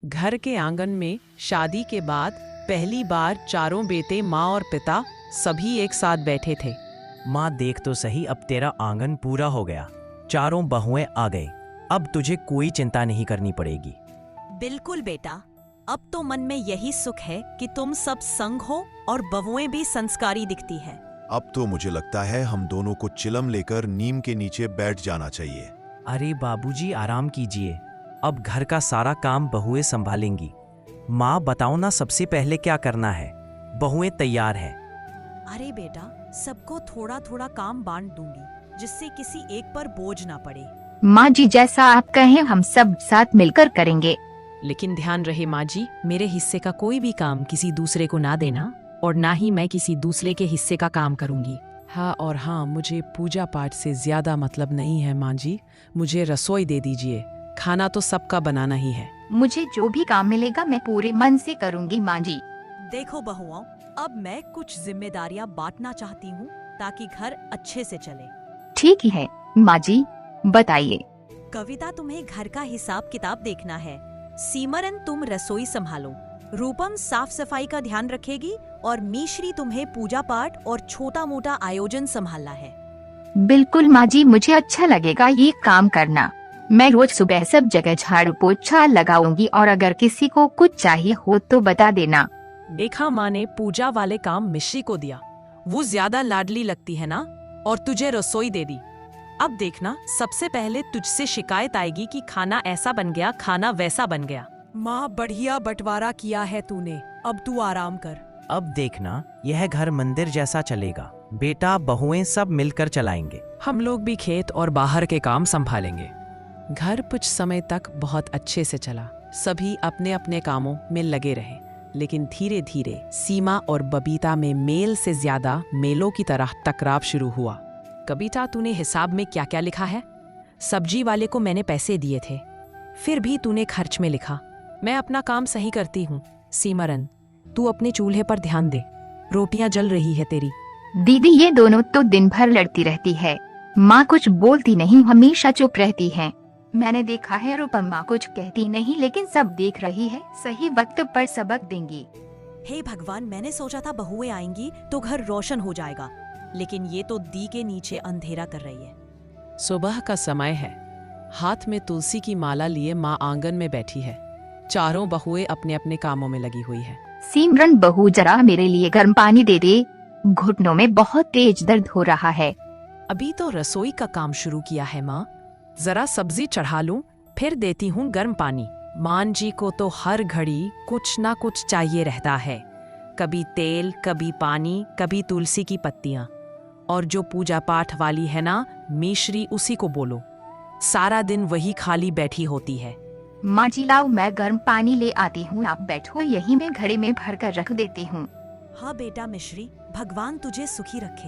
घर के आंगन में शादी के बाद पहली बार चारों बेटे, माँ और पिता सभी एक साथ बैठे थे। माँ देख तो सही, अब तेरा आंगन पूरा हो गया। चारों बहुएं आ गई। अब तुझे कोई चिंता नहीं करनी पड़ेगी। बिल्कुल बेटा, अब तो मन में यही सुख है कि तुम सब संग हो और बहुएं भी संस्कारी दिखती है। अब तो मुझे लगता है हम दोनों को चिलम लेकर नीम के नीचे बैठ जाना चाहिए। अरे बाबूजी आराम कीजिए, अब घर का सारा काम बहुएं संभालेंगी। माँ बताओ ना, सबसे पहले क्या करना है? बहुएं तैयार है। अरे बेटा, सबको थोड़ा थोड़ा काम बांट दूंगी, जिससे किसी एक पर बोझ ना पड़े। माँ जी जैसा आप कहें हम सब साथ मिलकर करेंगे। लेकिन ध्यान रहे माँ जी, मेरे हिस्से का कोई भी काम किसी दूसरे को ना देना, और ना ही मैं किसी दूसरे के हिस्से का काम करूंगी। हाँ और हाँ, मुझे पूजा पाठ से ज्यादा मतलब नहीं है माँ जी। मुझे रसोई दे दीजिए, खाना तो सबका बनाना ही है। मुझे जो भी काम मिलेगा मैं पूरे मन से करूँगी माँ जी। देखो बहुओं, अब मैं कुछ जिम्मेदारियां बांटना चाहती हूँ ताकि घर अच्छे से चले। ठीक है माँ जी, बताइए। कविता, तुम्हें घर का हिसाब किताब देखना है। सीमरन, तुम रसोई संभालो। रूपम साफ सफाई का ध्यान रखेगी और मिश्री तुम्हें पूजा पाठ और छोटा मोटा आयोजन संभालना है। बिल्कुल माँ जी, मुझे अच्छा लगेगा ये काम करना। मैं रोज सुबह सब जगह झाड़ू पोछा लगाऊंगी और अगर किसी को कुछ चाहिए हो तो बता देना। देखा, माँ ने पूजा वाले काम मिश्री को दिया। वो ज्यादा लाडली लगती है ना, और तुझे रसोई दे दी। अब देखना, सबसे पहले तुझसे शिकायत आएगी कि खाना ऐसा बन गया, खाना वैसा बन गया। माँ, बढ़िया बंटवारा किया है तूने, अब तू आराम कर। अब देखना, यह घर मंदिर जैसा चलेगा। बेटा बहुएं सब मिलकर चलाएंगे। हम लोग भी खेत और बाहर के काम संभालेंगे। घर कुछ समय तक बहुत अच्छे से चला। सभी अपने अपने कामों में लगे रहे, लेकिन धीरे धीरे सीमा और बबीता में मेल से ज्यादा मेलों की तरह टकराव शुरू हुआ। कविता, तूने हिसाब में क्या क्या लिखा है? सब्जी वाले को मैंने पैसे दिए थे, फिर भी तूने खर्च में लिखा। मैं अपना काम सही करती हूँ। सीमरन, तू अपने चूल्हे पर ध्यान दे, रोटियां जल रही है तेरी। दीदी, ये दोनों तो दिन भर लड़ती रहती है। माँ कुछ बोलती नहीं, हमेशा चुप रहती है। मैंने देखा है रूपम माँ कुछ कहती नहीं, लेकिन सब देख रही है, सही वक्त पर सबक देंगी। हे भगवान, मैंने सोचा था बहुएं आएंगी तो घर रोशन हो जाएगा, लेकिन ये तो दी के नीचे अंधेरा कर रही है। सुबह का समय है। हाथ में तुलसी की माला लिए माँ आंगन में बैठी है। चारों बहुएं अपने अपने कामों में लगी हुई है। सिमरन बहू, जरा मेरे लिए गर्म पानी दे दे, घुटनों में बहुत तेज दर्द हो रहा है। अभी तो रसोई का काम शुरू किया है माँ, जरा सब्जी चढ़ा लूं, फिर देती हूँ गर्म पानी। मान जी को तो हर घड़ी कुछ ना कुछ चाहिए रहता है, कभी तेल, कभी पानी, कभी तुलसी की पत्तियां। और जो पूजा पाठ वाली है ना मिश्री, उसी को बोलो, सारा दिन वही खाली बैठी होती है। माँ जी लाओ, मैं गर्म पानी ले आती हूँ, आप बैठो यहीं, मैं घड़े में भर कर रख देती हूँ। हाँ बेटा मिश्री, भगवान तुझे सुखी रखे।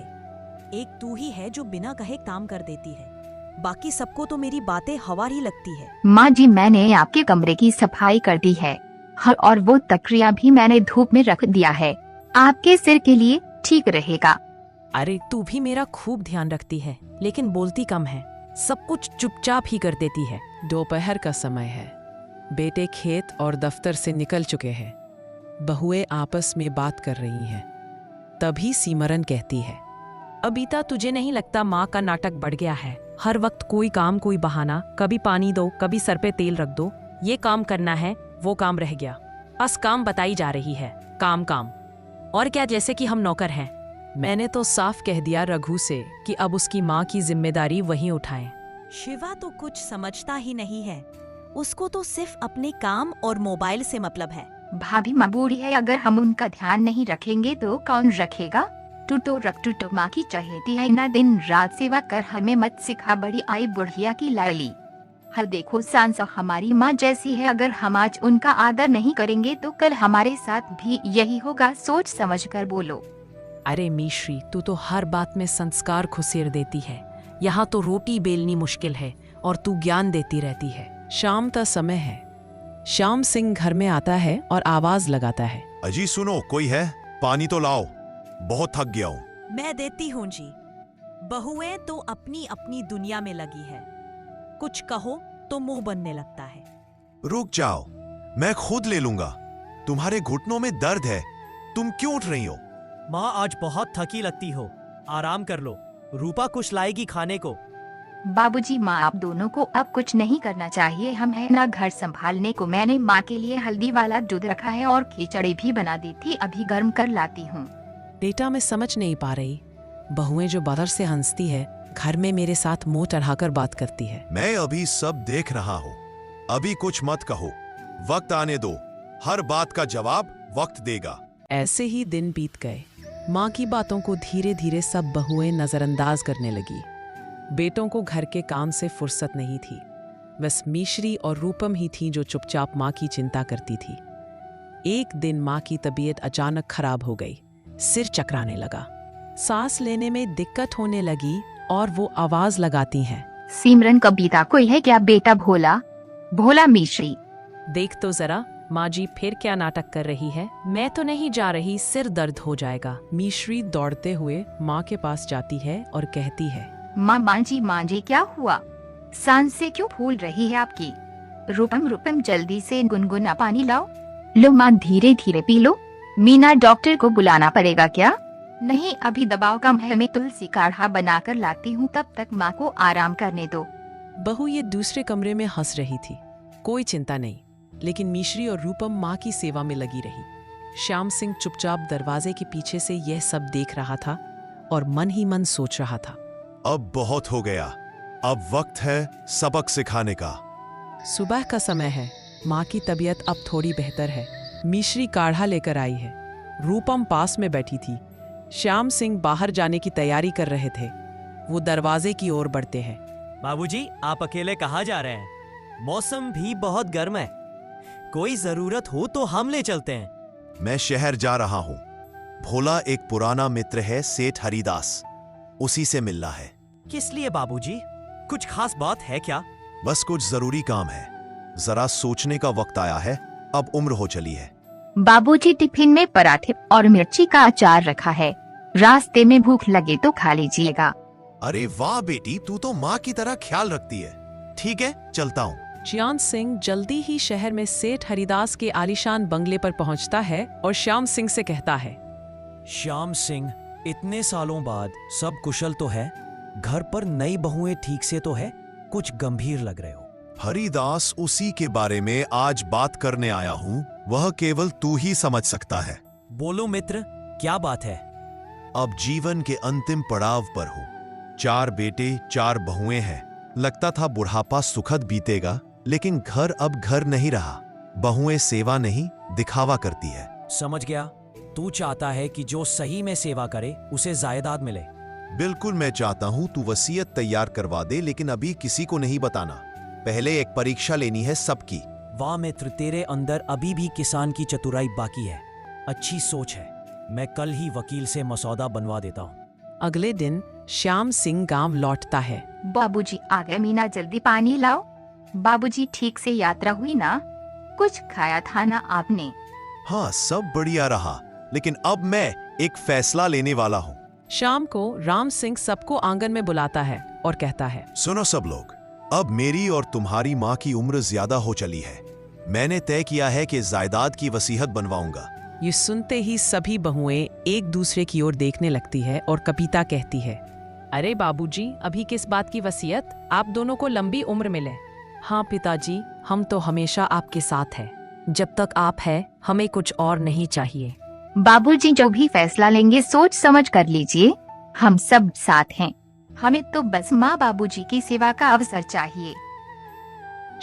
एक तू ही है जो बिना कहे काम कर देती है, बाकी सबको तो मेरी बातें हवा ही लगती है। माँ जी, मैंने आपके कमरे की सफाई कर दी है। हाँ, और वो तकिया भी मैंने धूप में रख दिया है, आपके सिर के लिए ठीक रहेगा। अरे तू भी मेरा खूब ध्यान रखती है, लेकिन बोलती कम है, सब कुछ चुपचाप ही कर देती है। दोपहर का समय है। बेटे खेत और दफ्तर से निकल चुके हैं। बहुएं आपस में बात कर रही हैं। तभी सीमरन कहती है, अबीता, तुझे नहीं लगता माँ का नाटक बढ़ गया है? हर वक्त कोई काम कोई बहाना, कभी पानी दो, कभी सर पे तेल रख दो, ये काम करना है, वो काम रह गया, बस काम बताई जा रही है, काम काम। और क्या, जैसे कि हम नौकर हैं। मैंने तो साफ कह दिया रघु से कि अब उसकी माँ की जिम्मेदारी वही उठाए। शिवा तो कुछ समझता ही नहीं है, उसको तो सिर्फ अपने काम और मोबाइल से मतलब है। भाभी माँ बूढ़ी है, अगर हम उनका ध्यान नहीं रखेंगे तो कौन रखेगा? टूटो रख टूटो माँ की चहेती है ना, दिन रात सेवा कर, हमें मत सिखा, बड़ी आई बुढ़िया की लाडली। हर देखो सांसा हमारी माँ जैसी है, अगर हम आज उनका आदर नहीं करेंगे तो कल हमारे साथ भी यही होगा, सोच समझ कर बोलो। अरे मिश्री, तू तो हर बात में संस्कार खुसेर देती है। यहाँ तो रोटी बेलनी मुश्किल है और तू ज्ञान देती रहती है। शाम का समय है। श्याम सिंह घर में आता है और आवाज लगाता है, अजी सुनो, कोई है? पानी तो लाओ, बहुत थक गया हूँ। मैं देती हूँ जी। बहुएं तो अपनी अपनी दुनिया में लगी है, कुछ कहो तो मुंह बनने लगता है। रुक जाओ, मैं खुद ले लूंगा। तुम्हारे घुटनों में दर्द है, तुम क्यों उठ रही हो? माँ आज बहुत थकी लगती हो, आराम कर लो। रूपा कुछ लाएगी खाने को। बाबूजी माँ आप दोनों को अब कुछ नहीं करना चाहिए, हम है ना घर संभालने को। मैंने माँ के लिए हल्दी वाला दूध रखा है और खिचड़ी भी बना दी थी, अभी गर्म कर लाती हूँ। बेटा मैं समझ नहीं पा रही, बहुएं जो बदर से हंसती है, घर में मेरे साथ मुंह चढ़ाकर बात करती है। मैं अभी सब देख रहा हूँ, अभी कुछ मत कहो, वक्त आने दो, हर बात का जवाब वक्त देगा। ऐसे ही दिन बीत गए। माँ की बातों को धीरे धीरे सब बहुएं नजरअंदाज करने लगी। बेटों को घर के काम से फुर्सत नहीं थी, बस मिश्री और रूपम ही थीं जो चुपचाप माँ की चिंता करती थी। एक दिन माँ की तबीयत अचानक खराब हो गई, सिर चकराने लगा, सांस लेने में दिक्कत होने लगी और वो आवाज लगाती हैं, सिमरन कविता कोई है क्या बेटा? भोला भोला मिश्री। देख तो जरा माँ जी फिर क्या नाटक कर रही है। मैं तो नहीं जा रही, सिर दर्द हो जाएगा। मिश्री दौड़ते हुए माँ के पास जाती है और कहती है, माँ जी क्या हुआ? सांस से क्यों फूल रही है आपकी? रूपम जल्दी से गुनगुना पानी लाओ। लो माँ धीरे धीरे पी लो। मीना डॉक्टर को बुलाना पड़ेगा क्या? नहीं अभी दबाव कम है, मैं तुलसी काढ़ा बनाकर लाती हूँ, तब तक माँ को आराम करने दो। बहू ये दूसरे कमरे में हंस रही थी। कोई चिंता नहीं, लेकिन मिश्री और रूपम माँ की सेवा में लगी रही। श्याम सिंह चुपचाप दरवाजे के पीछे से यह सब देख रहा था और मन ही मन सोच रहा था, अब बहुत हो गया, अब वक्त है सबक सिखाने का। सुबह का समय है, माँ की तबीयत अब थोड़ी बेहतर है। मिश्री काढ़ा लेकर आई है, रूपम पास में बैठी थी। श्याम सिंह बाहर जाने की तैयारी कर रहे थे। वो दरवाजे की ओर बढ़ते हैं। बाबूजी आप अकेले कहाँ जा रहे हैं? मौसम भी बहुत गर्म है, कोई जरूरत हो तो हम ले चलते हैं। मैं शहर जा रहा हूँ, भोला एक पुराना मित्र है, सेठ हरिदास, उसी से मिलना है। किस लिए बाबूजी, कुछ खास बात है क्या? बस कुछ जरूरी काम है, जरा सोचने का वक्त आया है, अब उम्र हो चली है। बाबूजी टिफिन में पराठे और मिर्ची का अचार रखा है, रास्ते में भूख लगे तो खा लीजिएगा। अरे वाह बेटी, तू तो माँ की तरह ख्याल रखती है। ठीक है चलता हूँ। श्याम सिंह जल्दी ही शहर में सेठ हरिदास के आलीशान बंगले पर पहुंचता है और श्याम सिंह से कहता है, श्याम सिंह इतने सालों बाद सब कुशल तो है? घर पर नई बहुएं ठीक से तो है? कुछ गंभीर लग रहे हो। हरिदास, उसी के बारे में आज बात करने आया हूँ, वह केवल तू ही समझ सकता है। बोलो मित्र, क्या बात है? अब जीवन के अंतिम पड़ाव पर हूँ, 4 बेटे 4 बहुएं हैं। लगता था बुढ़ापा सुखद बीतेगा, लेकिन घर अब घर नहीं रहा। बहुएं सेवा नहीं दिखावा करती है। समझ गया, तू चाहता है कि जो सही में सेवा करे उसे जायदाद मिले। बिल्कुल, मैं चाहता हूँ तू वसीयत तैयार करवा दे, लेकिन अभी किसी को नहीं बताना। पहले एक परीक्षा लेनी है सबकी। वाह मित्र, तेरे अंदर अभी भी किसान की चतुराई बाकी है। अच्छी सोच है, मैं कल ही वकील से मसौदा बनवा देता हूँ। अगले दिन श्याम सिंह गांव लौटता है। बाबूजी आ गए, मीना जल्दी पानी लाओ। बाबूजी ठीक से यात्रा हुई ना? कुछ खाया था ना आपने? हाँ सब बढ़िया रहा, लेकिन अब मैं एक फैसला लेने वाला हूँ। शाम को राम सिंह सबको आंगन में बुलाता है और कहता है, सुनो सब लोग, अब मेरी और तुम्हारी माँ की उम्र ज्यादा हो चली है। मैंने तय किया है कि जायदाद की वसीयत बनवाऊंगा। ये सुनते ही सभी बहुएं एक दूसरे की ओर देखने लगती है और कविता कहती है, अरे बाबूजी, अभी किस बात की वसीयत? आप दोनों को लंबी उम्र मिले। हाँ पिताजी, हम तो हमेशा आपके साथ हैं। जब तक आप हैं, हमें कुछ और नहीं चाहिए। बाबूजी जो भी फैसला लेंगे सोच समझ कर लीजिए, हम सब साथ हैं। हमें तो बस माँ बाबूजी की सेवा का अवसर चाहिए।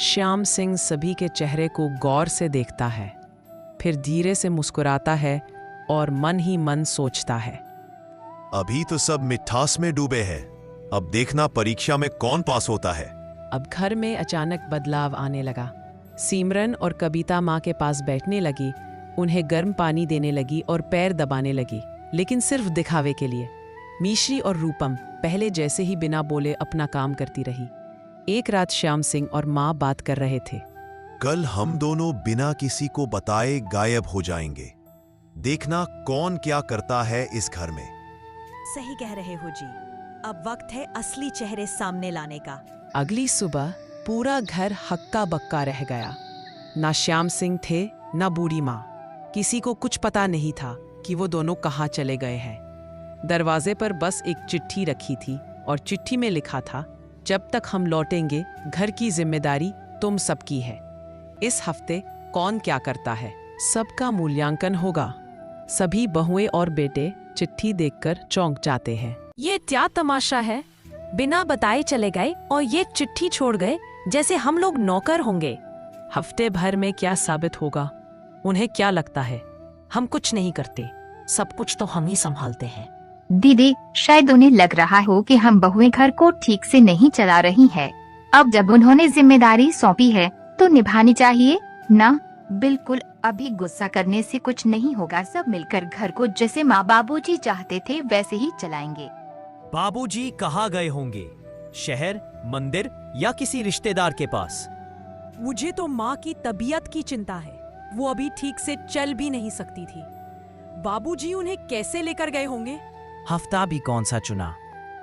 श्याम सिंह सभी के चेहरे को गौर से देखता है, फिर धीरे से मुस्कुराता है और मन ही मन सोचता है, अभी तो सब मिठास में डूबे हैं, अब देखना परीक्षा में कौन पास होता है। अब घर में अचानक बदलाव आने लगा। सिमरन और कविता माँ के पास बैठने लगी, उन्हें गर्म पानी देने लगी और पैर दबाने लगी, लेकिन सिर्फ दिखावे के लिए। मिश्री और रूपम पहले जैसे ही बिना बोले अपना काम करती रही। एक रात श्याम सिंह और माँ बात कर रहे थे। कल हम दोनों बिना किसी को बताए गायब हो जाएंगे, देखना कौन क्या करता है इस घर में। सही कह रहे हो जी, अब वक्त है असली चेहरे सामने लाने का। अगली सुबह पूरा घर हक्का बक्का रह गया। ना श्याम सिंह थे ना बूढ़ी माँ। किसी को कुछ पता नहीं था कि वो दोनों कहाँ चले गए हैं। दरवाजे पर बस एक चिट्ठी रखी थी और चिट्ठी में लिखा था, जब तक हम लौटेंगे घर की जिम्मेदारी तुम सबकी है। इस हफ्ते कौन क्या करता है सबका मूल्यांकन होगा। सभी बहुएं और बेटे चिट्ठी देखकर चौंक जाते हैं। ये क्या तमाशा है? बिना बताए चले गए और ये चिट्ठी छोड़ गए जैसे हम लोग नौकर होंगे। हफ्ते भर में क्या साबित होगा? उन्हें क्या लगता है हम कुछ नहीं करते? सब कुछ तो हम ही संभालते हैं। दीदी, शायद उन्हें लग रहा हो कि हम बहुएं घर को ठीक से नहीं चला रही हैं। अब जब उन्होंने जिम्मेदारी सौंपी है तो निभानी चाहिए ना? बिल्कुल, अभी गुस्सा करने से कुछ नहीं होगा। सब मिलकर घर को जैसे माँ बाबूजी चाहते थे वैसे ही चलाएंगे। बाबूजी कहाँ गए होंगे? शहर, मंदिर या किसी रिश्तेदार के पास? मुझे तो माँ की तबीयत की चिंता है। वो अभी ठीक से चल भी नहीं सकती थी। बाबूजी उन्हें कैसे लेकर गए होंगे? हफ्ता भी कौन सा चुना,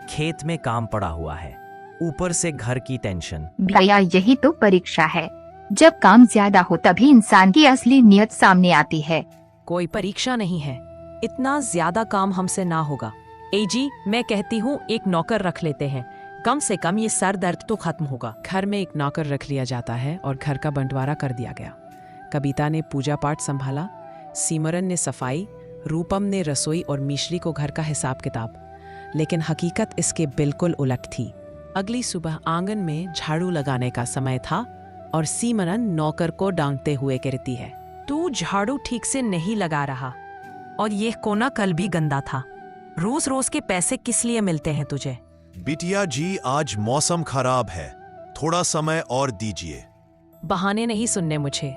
खेत में काम पड़ा हुआ है, ऊपर से घर की टेंशन। भैया, यही तो परीक्षा है। जब काम ज्यादा हो तभी इंसान की असली नीयत सामने आती है। कोई परीक्षा नहीं है, इतना ज्यादा काम हमसे ना होगा। ए जी, मैं कहती हूँ एक नौकर रख लेते हैं, कम से कम ये सर दर्द तो खत्म होगा। घर में एक नौकर रख लिया जाता है और घर का बंटवारा कर दिया गया। कविता ने पूजा पाठ संभाला, सिमरन ने सफाई, रूपम ने रसोई और मिश्री को घर का हिसाब किताब। लेकिन हकीकत इसके बिल्कुल उलट थी। अगली सुबह आंगन में झाड़ू लगाने का समय था और सिमरन नौकर को डांटते हुए कहती है, तू झाड़ू ठीक से नहीं लगा रहा और ये कोना कल भी गंदा था। रोज रोज के पैसे किस लिए मिलते हैं तुझे? बिटिया जी, आज मौसम खराब है, थोड़ा समय और दीजिए। बहाने नहीं सुनने मुझे।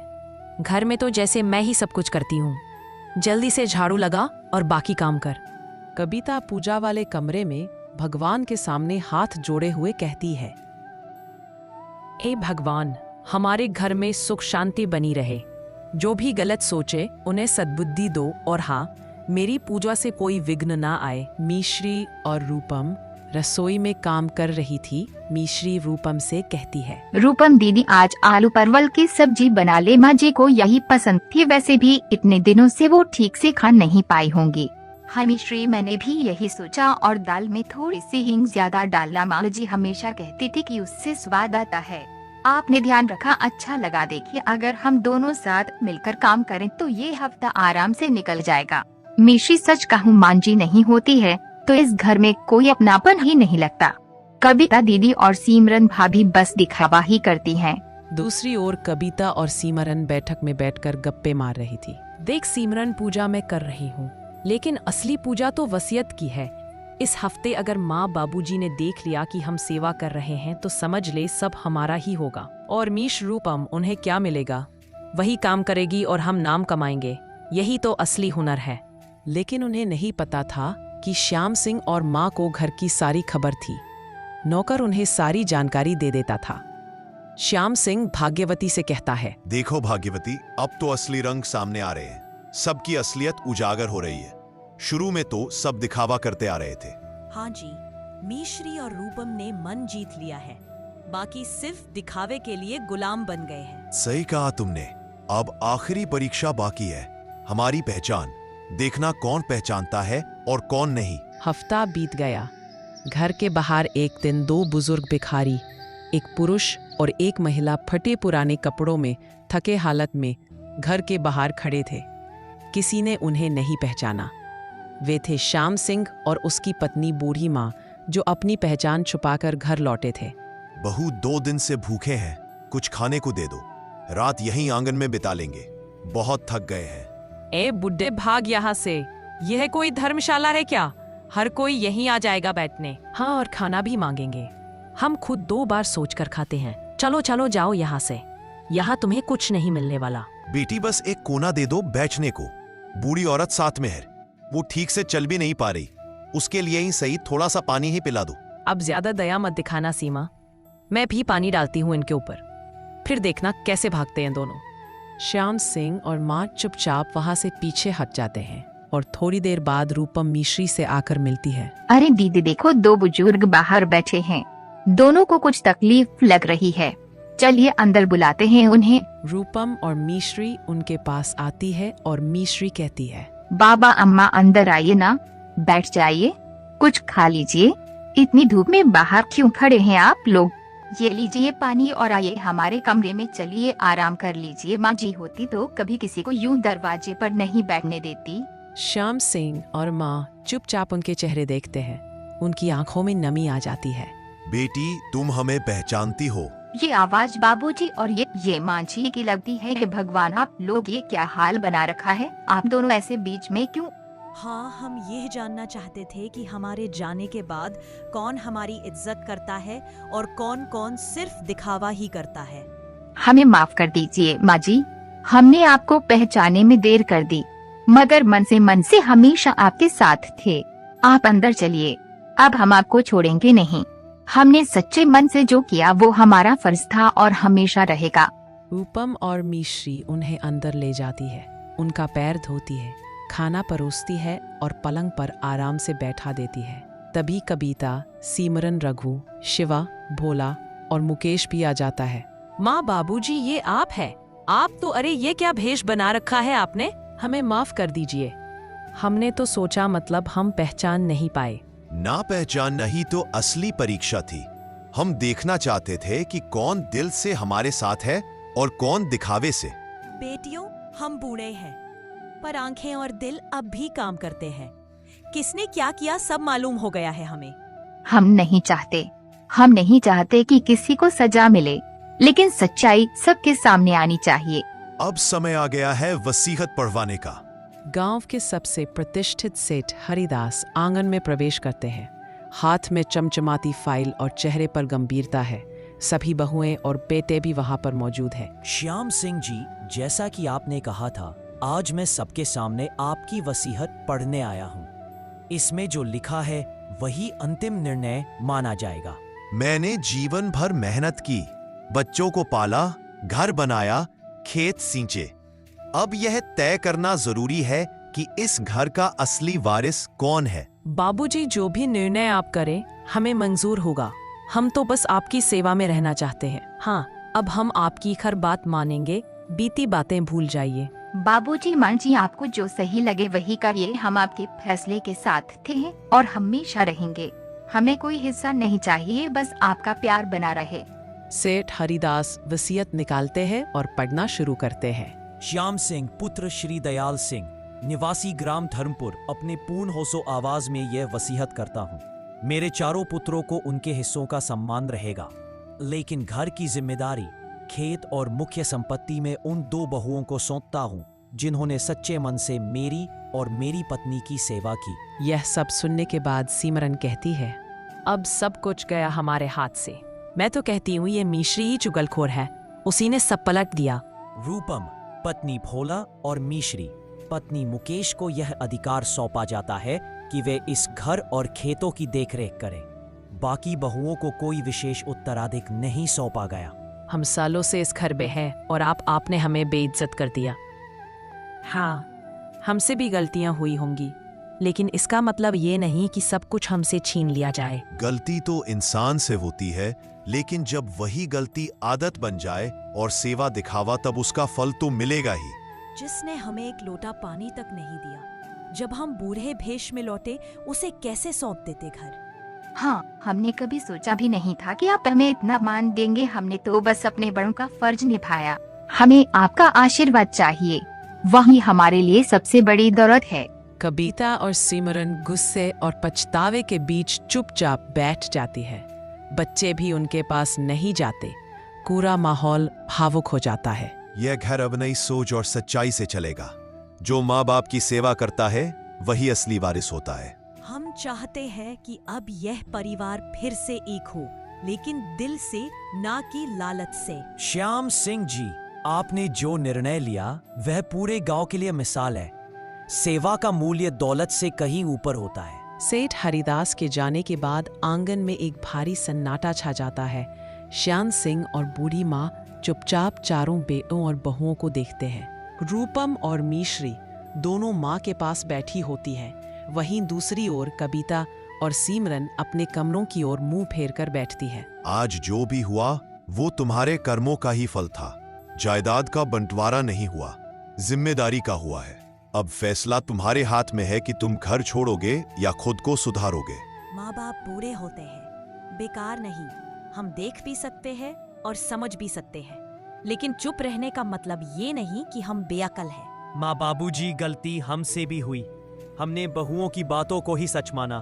घर में तो जैसे मैं ही सब कुछ करती हूँ। जल्दी से झाड़ू लगा और बाकी काम कर। कविता पूजा वाले कमरे में भगवान के सामने हाथ जोड़े हुए कहती है, ए भगवान, हमारे घर में सुख शांति बनी रहे। जो भी गलत सोचे उन्हें सद्बुद्धि दो और हाँ, मेरी पूजा से कोई विघ्न ना आए। मिश्री और रूपम रसोई में काम कर रही थी। मिश्री रूपम से कहती है, रूपम दीदी, आज आलू परवल की सब्जी बना ले, माँ जी को यही पसंद थी। वैसे भी इतने दिनों से वो ठीक से खा नहीं पाई होंगी। हाँ मिश्री, मैंने भी यही सोचा। और दाल में थोड़ी सी हींग ज्यादा डालना, माँ जी हमेशा कहती थी कि उससे स्वाद आता है। आपने ध्यान रखा, अच्छा लगा। देखिए, अगर हम दोनों साथ मिलकर काम करें तो ये हफ्ता आराम से निकल जाएगा। मिश्री, सच कहूँ, माँ जी नहीं होती है तो इस घर में कोई अपनापन ही नहीं लगता। कविता दीदी और सिमरन भाभी बस दिखावा ही करती हैं। दूसरी ओर कविता और सिमरन बैठक में बैठकर गप्पे मार रही थी। देख सिमरन, पूजा मैं कर रही हूँ, लेकिन असली पूजा तो वसीयत की है। इस हफ्ते अगर माँ बाबूजी ने देख लिया कि हम सेवा कर रहे हैं तो समझ ले सब हमारा ही होगा। और मीश रूपम, उन्हें क्या मिलेगा? वही काम करेगी और हम नाम कमाएंगे। यही तो असली हुनर है। लेकिन उन्हें नहीं पता था कि श्याम सिंह और माँ को घर की सारी खबर थी। नौकर उन्हें सारी जानकारी दे देता था। श्याम सिंह भाग्यवती से कहता है, देखो भाग्यवती, अब तो असली रंग सामने आ रहे हैं। सबकी असलियत उजागर हो रही है। शुरू में तो सब दिखावा करते आ रहे थे। हाँ जी, मिश्री और रूपम ने मन जीत लिया है। बाकी सिर्फ दिखावे के लिए गुलाम बन गए हैं। सही कहा तुमने। अब आखिरी परीक्षा बाकी है, हमारी पहचान। देखना कौन पहचानता है और कौन नहीं। हफ्ता बीत गया। घर के बाहर एक दिन दो बुजुर्ग भिखारी, एक पुरुष और एक महिला फटे पुराने कपड़ों में थके हालत में घर के बाहर खड़े थे। किसी ने उन्हें नहीं पहचाना। वे थे श्याम सिंह और उसकी पत्नी बूढ़ी माँ, जो अपनी पहचान छुपाकर घर लौटे थे। बहू, 2 दिन से भूखे हैं, कुछ खाने को दे दो। रात यहीं आंगन में बिता लेंगे, बहुत थक गए हैं। ए बुड्ढे, भाग यहाँ से। यह कोई धर्मशाला है क्या? हर कोई यहीं आ जाएगा बैठने। हाँ, और खाना भी मांगेंगे। हम खुद 2 बार सोचकर खाते हैं। चलो चलो, जाओ यहाँ से। यहाँ तुम्हें कुछ नहीं मिलने वाला। बेटी, बस एक कोना दे दो बैठने को। बूढ़ी औरत साथ में है, वो ठीक से चल भी नहीं पा रही। उसके लिए ही सही थोड़ा सा पानी ही पिला दो। अब ज्यादा दया मत दिखाना सीमा। मैं भी पानी डालती हूँ इनके ऊपर, फिर देखना कैसे भागते हैं दोनों। श्याम सिंह और माँ चुपचाप वहां से पीछे हट जाते हैं और थोड़ी देर बाद रूपम मिश्री से आकर मिलती है। अरे दीदी देखो, 2 बुजुर्ग बाहर बैठे हैं। दोनों को कुछ तकलीफ लग रही है। चलिए अंदर बुलाते हैं उन्हें। रूपम और मीश्री उनके पास आती है और मीश्री कहती है, बाबा अम्मा अंदर आइए ना, बैठ जाइए, कुछ खा लीजिए। इतनी धूप में बाहर क्यों खड़े हैं आप लोग? ये लीजिए पानी और आइए हमारे कमरे में, चलिए आराम कर लीजिए। माँ जी होती तो कभी किसी को यूं दरवाजे पर नहीं बैठने देती। श्याम सिंह और माँ चुपचाप उनके चेहरे देखते हैं। उनकी आंखों में नमी आ जाती है। बेटी, तुम हमें पहचानती हो? ये आवाज बाबूजी और ये माँ जी की लगती है। हे भगवान, आप लोग ये क्या हाल बना रखा है? आप दोनों ऐसे बीच में क्यों? हाँ, हम यह जानना चाहते थे कि हमारे जाने के बाद कौन हमारी इज्जत करता है और कौन कौन सिर्फ दिखावा ही करता है। हमें माफ कर दीजिए माँ जी, हमने आपको पहचाने में देर कर दी, मगर मन से हमेशा आपके साथ थे। आप अंदर चलिए, अब हम आपको छोड़ेंगे नहीं। हमने सच्चे मन से जो किया वो हमारा फर्ज था और हमेशा रहेगा। रूपम और मीश्री उन्हें अंदर ले जाती है, उनका पैर धोती है, खाना परोसती है और पलंग पर आराम से बैठा देती है। तभी कविता, सिमरन, रघु, शिवा, भोला और मुकेश भी आ जाता है। माँ, बाबूजी, ये आप है? आप तो, अरे ये क्या भेष बना रखा है आपने? हमें माफ कर दीजिए, हमने तो सोचा, मतलब हम पहचान नहीं पाए। ना पहचान नहीं तो असली परीक्षा थी। हम देखना चाहते थे कि कौन दिल से हमारे साथ है और कौन दिखावे से। बेटियों, हम बूढ़े हैं पर आंखें और दिल अब भी काम करते हैं। किसने क्या किया सब मालूम हो गया है हमें। हम नहीं चाहते कि किसी को सजा मिले, लेकिन सच्चाई सबके सामने आनी चाहिए। अब समय आ गया है वसीयत पढ़वाने का। गांव के सबसे प्रतिष्ठित सेठ हरिदास आंगन में प्रवेश करते हैं। हाथ में चमचमाती फाइल और चेहरे पर गंभीरता है। सभी बहुएं और बेटे भी वहां पर मौजूद हैं। श्याम सिंह जी, जैसा कि आपने कहा था, आज मैं सबके सामने आपकी वसीयत पढ़ने आया हूँ। इसमें जो लिखा है वही अंतिम निर्णय माना जाएगा। मैंने जीवन भर मेहनत की, बच्चों को पाला, घर बनाया, खेत सींचे। अब यह तय करना जरूरी है कि इस घर का असली वारिस कौन है। बाबूजी, जो भी निर्णय आप करें हमें मंजूर होगा। हम तो बस आपकी सेवा में रहना चाहते हैं। हाँ, अब हम आपकी हर बात मानेंगे, बीती बातें भूल जाइए। बाबूजी, माँ जी, आपको जो सही लगे वही करिए। हम आपके फैसले के साथ थे और हमेशा रहेंगे। हमें कोई हिस्सा नहीं चाहिए, बस आपका प्यार बना रहे। सेठ हरिदास वसीयत निकालते हैं और पढ़ना शुरू करते हैं। श्याम सिंह पुत्र श्री दयाल सिंह, निवासी ग्राम धर्मपुर, अपने पूर्ण होशो आवाज में यह वसीयत करता हूँ। मेरे चारों पुत्रों को उनके हिस्सों का सम्मान रहेगा, लेकिन घर की जिम्मेदारी, खेत और मुख्य संपत्ति में उन 2 बहुओं को सौंपता हूँ जिन्होंने सच्चे मन से मेरी और मेरी पत्नी की सेवा की। यह सब सुनने के बाद सिमरन कहती है, अब सब कुछ गया हमारे हाथ से। मैं तो कहती हूँ ये मीश्री ही चुगलखोर है, उसी ने सब पलट दिया। रूपम, पत्नी भोला और मीश्री, पत्नी मुकेश को यह अधिकार सौंपा जाता है कि वे इस घर और खेतों की देखरेख करें। बाकी बहुओं को कोई विशेष उत्तराधिक नहीं सौंपा गया। हम सालों से इस घर में हैं और आपने हमें बेइज्जत कर दिया। हाँ, हमसे भी गलतियां हुई होंगी, लेकिन इसका मतलब ये नहीं कि सब कुछ हमसे छीन लिया जाए। गलती तो इंसान से होती है, लेकिन जब वही गलती आदत बन जाए और सेवा दिखावा, तब उसका फल तो मिलेगा ही। जिसने हमें एक लोटा पानी तक नहीं दिया, जब हम बूढ़े भेष में लौटे उसे कैसे सौंप देते घर। हाँ, हमने कभी सोचा भी नहीं था कि आप हमें इतना मान देंगे। हमने तो बस अपने बड़ों का फर्ज निभाया। हमें आपका आशीर्वाद चाहिए, वही हमारे लिए सबसे बड़ी दौलत है। कविता और सिमरन गुस्से और पछतावे के बीच चुपचाप बैठ जाती है। बच्चे भी उनके पास नहीं जाते। पूरा माहौल भावुक हो जाता है। यह घर अब नई सोच और सच्चाई से चलेगा। जो माँ बाप की सेवा करता है वही असली वारिस होता है। हम चाहते हैं कि अब यह परिवार फिर से एक हो, लेकिन दिल से, ना कि लालच से। श्याम सिंह जी, आपने जो निर्णय लिया वह पूरे गांव के लिए मिसाल है। सेवा का मूल्य दौलत से कहीं ऊपर होता है। सेठ हरिदास के जाने के बाद आंगन में एक भारी सन्नाटा छा जाता है। श्याम सिंह और बूढ़ी माँ चुपचाप चारों बेटों और बहुओं को देखते हैं। रूपम और मीश्री दोनों माँ के पास बैठी होती हैं। वहीं दूसरी ओर कविता और सिमरन अपने कमरों की ओर मुंह फेर कर बैठती है। आज जो भी हुआ वो तुम्हारे कर्मों का ही फल था। जायदाद का बंटवारा नहीं हुआ, जिम्मेदारी का हुआ है। अब फैसला तुम्हारे हाथ में है कि तुम घर छोड़ोगे या खुद को सुधारोगे। माँ बाप बूढ़े होते हैं, बेकार नहीं। हम देख भी सकते हैं और समझ भी सकते हैं, लेकिन चुप रहने का मतलब ये नहीं कि हम बेअकल हैं। माँ बाबूजी, गलती हमसे भी हुई। हमने बहुओं की बातों को ही सच माना,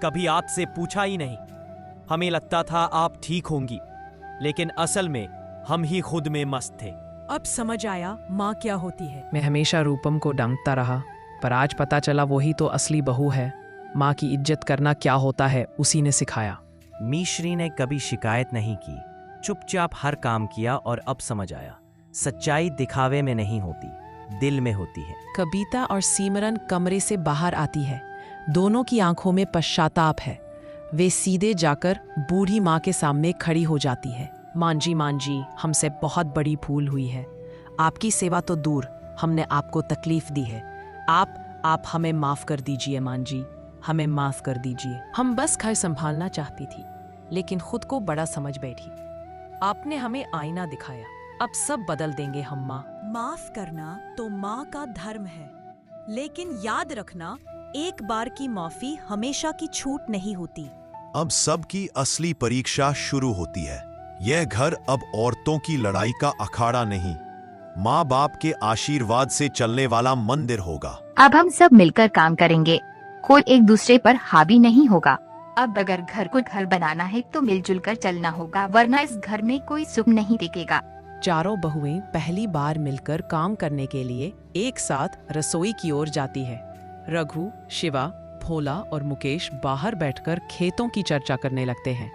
कभी आपसे पूछा ही नहीं। हमें लगता था आप ठीक होंगी, लेकिन असल में हम ही खुद में मस्त थे। अब समझ आया माँ क्या होती है। मैं हमेशा रूपम को डांटता रहा, पर आज पता चला वही तो असली बहू है। माँ की इज्जत करना क्या होता है उसी ने सिखाया। मिश्री ने कभी शिकायत नहीं की, चुपचाप हर काम किया और अब समझ आया, सच्चाई दिखावे में नहीं होती, दिल में होती है। कविता और सिमरन कमरे से बाहर आती है। दोनों की आंखों में पश्चाताप है। वे सीधे जाकर बूढ़ी माँ के सामने खड़ी हो जाती है। माँ जी, हमसे बहुत बड़ी भूल हुई है। आपकी सेवा तो दूर, हमने आपको तकलीफ दी है। आप हमें माफ कर दीजिए माँ जी, हमें माफ कर दीजिए। हम बस घर संभालना चाहती थी, लेकिन खुद को बड़ा समझ बैठी। आपने हमें आईना दिखाया, अब सब बदल देंगे हम माँ। माफ करना तो माँ का धर्म है, लेकिन याद रखना, एक बार की माफी हमेशा की छूट नहीं होती। अब सबकी असली परीक्षा शुरू होती है। यह घर अब औरतों की लड़ाई का अखाड़ा नहीं, माँ बाप के आशीर्वाद से चलने वाला मंदिर होगा। अब हम सब मिलकर काम करेंगे, कोई एक दूसरे पर हावी नहीं होगा। अब अगर घर को घर बनाना है तो मिलजुल कर चलना होगा, वरना इस घर में कोई सुख नहीं टिकेगा। चारों बहुएं पहली बार मिलकर काम करने के लिए एक साथ रसोई की ओर जाती है। रघु, शिवा, भोला और मुकेश बाहर बैठकर खेतों की चर्चा करने लगते हैं।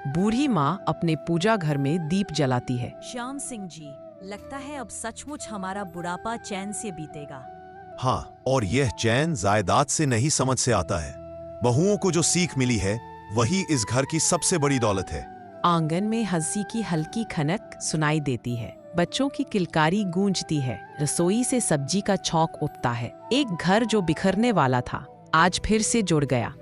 बूढ़ी माँ अपने पूजा घर में दीप जलाती है। श्याम सिंह जी, लगता है अब सचमुच हमारा बुढ़ापा चैन से बीतेगा। हाँ, और यह चैन जायदाद से नहीं समझ से आता है। बहुओं को जो सीख मिली है वही इस घर की सबसे बड़ी दौलत है। आंगन में हंसी की हल्की खनक सुनाई देती है। बच्चों की किलकारी गूंजती है। रसोई से सब्जी का छौंक उठता है। एक घर जो बिखरने वाला था आज फिर से जुड़ गया।